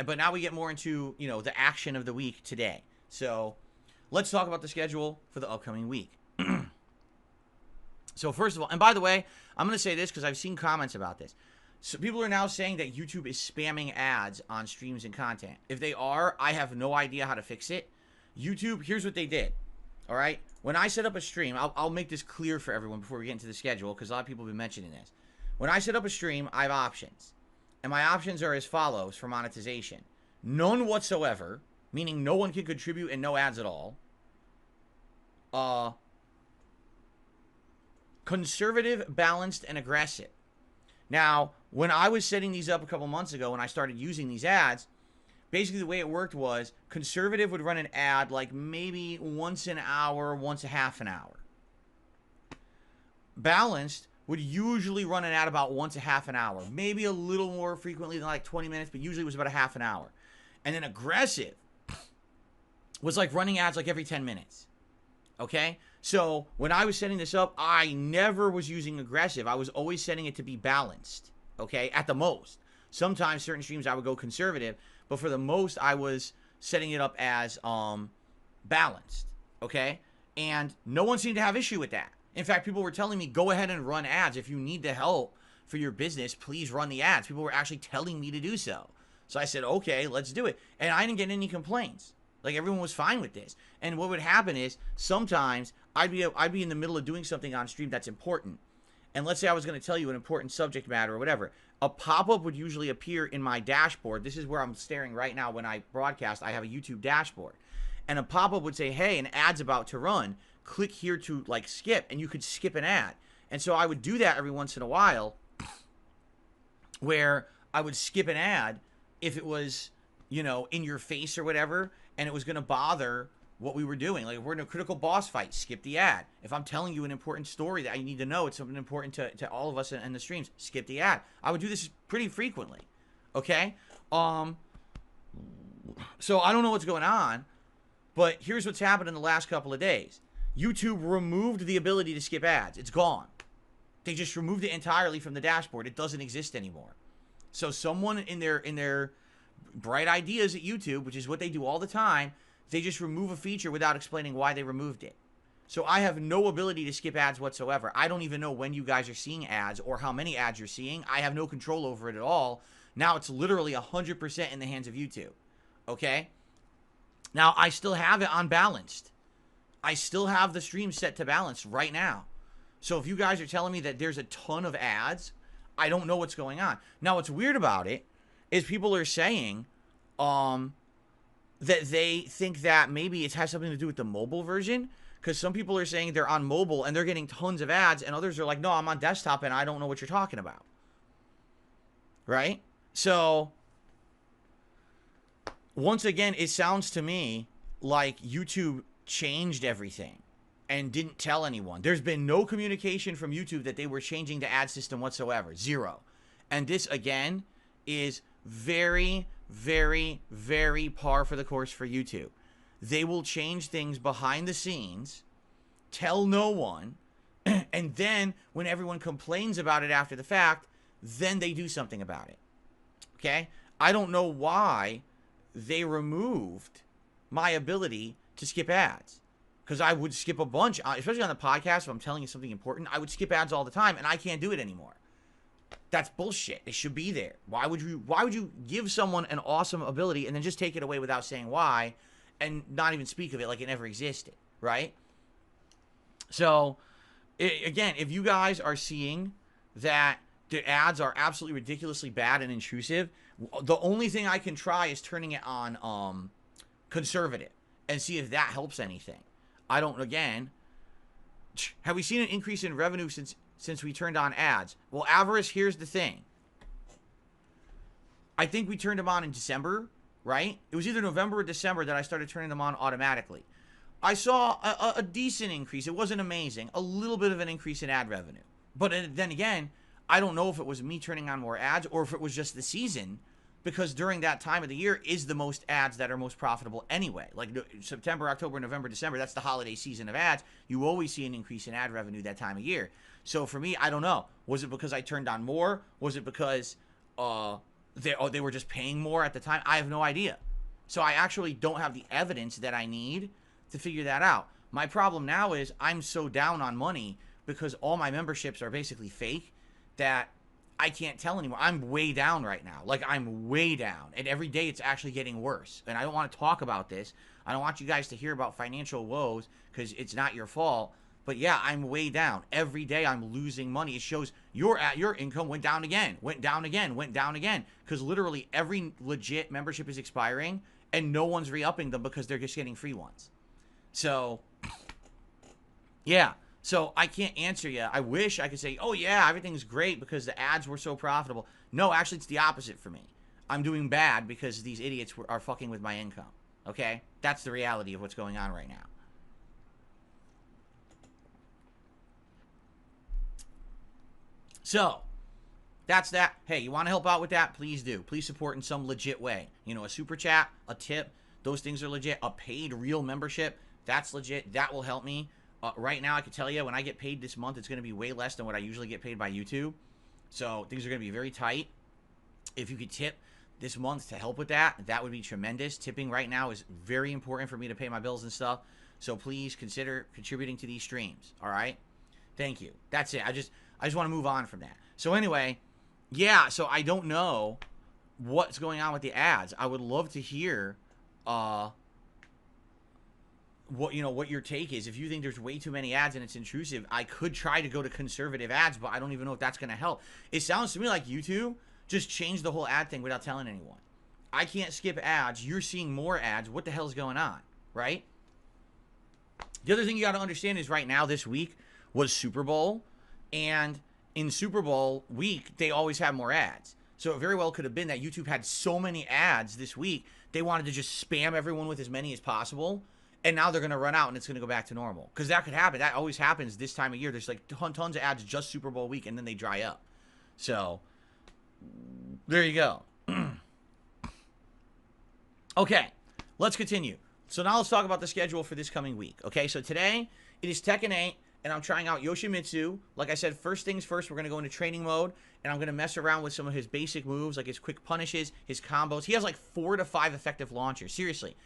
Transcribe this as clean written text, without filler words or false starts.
But now we get more into, the action of the week today. So let's talk about the schedule for the upcoming week. So first of all, and by the way, I'm going to say this because I've seen comments about this. So people are now saying that YouTube is spamming ads on streams and content. If they are, I have no idea how to fix it. YouTube, here's what they did. All right? When I set up a stream, I'll make this clear for everyone before we get into the schedule because a lot of people have been mentioning this. When I set up a stream, I have options. And my options are as follows for monetization. None whatsoever, meaning no one can contribute and no ads at all. Conservative, balanced, and aggressive. Now, when I was setting these up a couple months ago when I started using these ads, basically the way it worked was conservative would run an ad like maybe once an hour, once a half an hour. Balanced would usually run an ad about once a half an hour, maybe a little more frequently than like 20 minutes, but usually it was about a half an hour. And then aggressive was like running ads like every 10 minutes. Okay? So when I was setting this up, I never was using aggressive. I was always setting it to be balanced. Okay? At the most. Sometimes certain streams I would go conservative, but for the most I was setting it up as balanced. Okay? And no one seemed to have issue with that. In fact, people were telling me, go ahead and run ads. If you need the help for your business, please run the ads. People were actually telling me to do so. So I said, okay, let's do it. And I didn't get any complaints. Like, everyone was fine with this. And what would happen is sometimes I'd be in the middle of doing something on stream that's important. And let's say I was going to tell you an important subject matter or whatever. A pop-up would usually appear in my dashboard. This is where I'm staring right now when I broadcast. I have a YouTube dashboard. And a pop-up would say, hey, an ad's about to run. Click here to, like, skip. And you could skip an ad. And so I would do that every once in a while where I would skip an ad if it was, in your face or whatever, and it was going to bother what we were doing. Like, if we're in a critical boss fight, skip the ad. If I'm telling you an important story that I need to know, it's something important to all of us in the streams, skip the ad. I would do this pretty frequently. Okay? So I don't know what's going on, but here's what's happened in the last couple of days. YouTube removed the ability to skip ads. It's gone. They just removed it entirely from the dashboard. It doesn't exist anymore. So someone in their bright ideas at YouTube, which is what they do all the time, they just remove a feature without explaining why they removed it. So I have no ability to skip ads whatsoever. I don't even know when you guys are seeing ads or how many ads you're seeing. I have no control over it at all. Now it's literally 100% in the hands of YouTube. Okay? Now I still have it on balanced. I still have the stream set to balanced right now. So if you guys are telling me that there's a ton of ads, I don't know what's going on. Now what's weird about it is people are saying that they think that maybe it has something to do with the mobile version, because some people are saying they're on mobile and they're getting tons of ads, and others are like, no, I'm on desktop and I don't know what you're talking about. Right? So once again, it sounds to me like YouTube changed everything and didn't tell anyone. There's been no communication from YouTube that they were changing the ad system whatsoever. Zero. And this, again, is very, very, very par for the course for YouTube. They will change things behind the scenes, tell no one, and then when everyone complains about it after the fact, then they do something about it. Okay? I don't know why they removed my ability to skip ads. Because I would skip a bunch, especially on the podcast, if I'm telling you something important, I would skip ads all the time, and I can't do it anymore. That's bullshit. It should be there. Why would you give someone an awesome ability and then just take it away without saying why and not even speak of it like it never existed, right? So, again, if you guys are seeing that the ads are absolutely ridiculously bad and intrusive, the only thing I can try is turning it on conservative and see if that helps anything. I don't, again, have we seen an increase in revenue since we turned on ads? Well, Avarice, here's the thing. I think we turned them on in December, right? It was either November or December that I started turning them on automatically. I saw a decent increase. It wasn't amazing. A little bit of an increase in ad revenue. But then again, I don't know if it was me turning on more ads or if it was just the season, because during that time of the year is the most ads that are most profitable anyway. Like September, October, November, December, that's the holiday season of ads. You always see an increase in ad revenue that time of year. So for me, I don't know. Was it because I turned on more? Was it because they were just paying more at the time. I have no idea. So I actually don't have the evidence that I need to figure that out. My problem now is I'm so down on money because all my memberships are basically fake that I can't tell anymore. I'm way down right now. Like, I'm way down. And every day it's actually getting worse. And I don't want to talk about this. I don't want you guys to hear about financial woes because it's not your fault. But yeah, I'm way down. Every day I'm losing money. It shows your income went down again, went down again, went down again. Because literally every legit membership is expiring and no one's re-upping them because they're just getting free ones. So, yeah. So I can't answer you. I wish I could say, oh yeah, everything's great because the ads were so profitable. No, actually it's the opposite for me. I'm doing bad because these idiots are fucking with my income. Okay? That's the reality of what's going on right now. So, that's that. Hey, you want to help out with that? Please do. Please support in some legit way. You know, a super chat, a tip, those things are legit. A paid real membership, that's legit. That will help me. Right now, I can tell you, when I get paid this month, it's going to be way less than what I usually get paid by YouTube. So, things are going to be very tight. If you could tip this month to help with that, that would be tremendous. Tipping right now is very important for me to pay my bills and stuff. So, please consider contributing to these streams. All right? Thank you. That's it. I just want to move on from that. So, anyway, yeah, so I don't know what's going on with the ads. I would love to hear what your take is. If you think there's way too many ads and it's intrusive, I could try to go to conservative ads, but I don't even know if that's going to help. It sounds to me like YouTube just changed the whole ad thing without telling anyone. I can't skip ads. You're seeing more ads. What the hell is going on, right? The other thing you got to understand is right now, this week was Super Bowl, and in Super Bowl week, they always have more ads. So it very well could have been that YouTube had so many ads this week, they wanted to just spam everyone with as many as possible. And now they're going to run out and it's going to go back to normal. Because that could happen. That always happens this time of year. There's like tons of ads just Super Bowl week and then they dry up. So, there you go. Okay, let's continue. So now let's talk about the schedule for this coming week. Okay, so today it is Tekken 8 and I'm trying out Yoshimitsu. Like I said, first things first, we're going to go into training mode and I'm going to mess around with some of his basic moves, like his quick punishes, his combos. He has like 4 to 5 effective launchers. Seriously.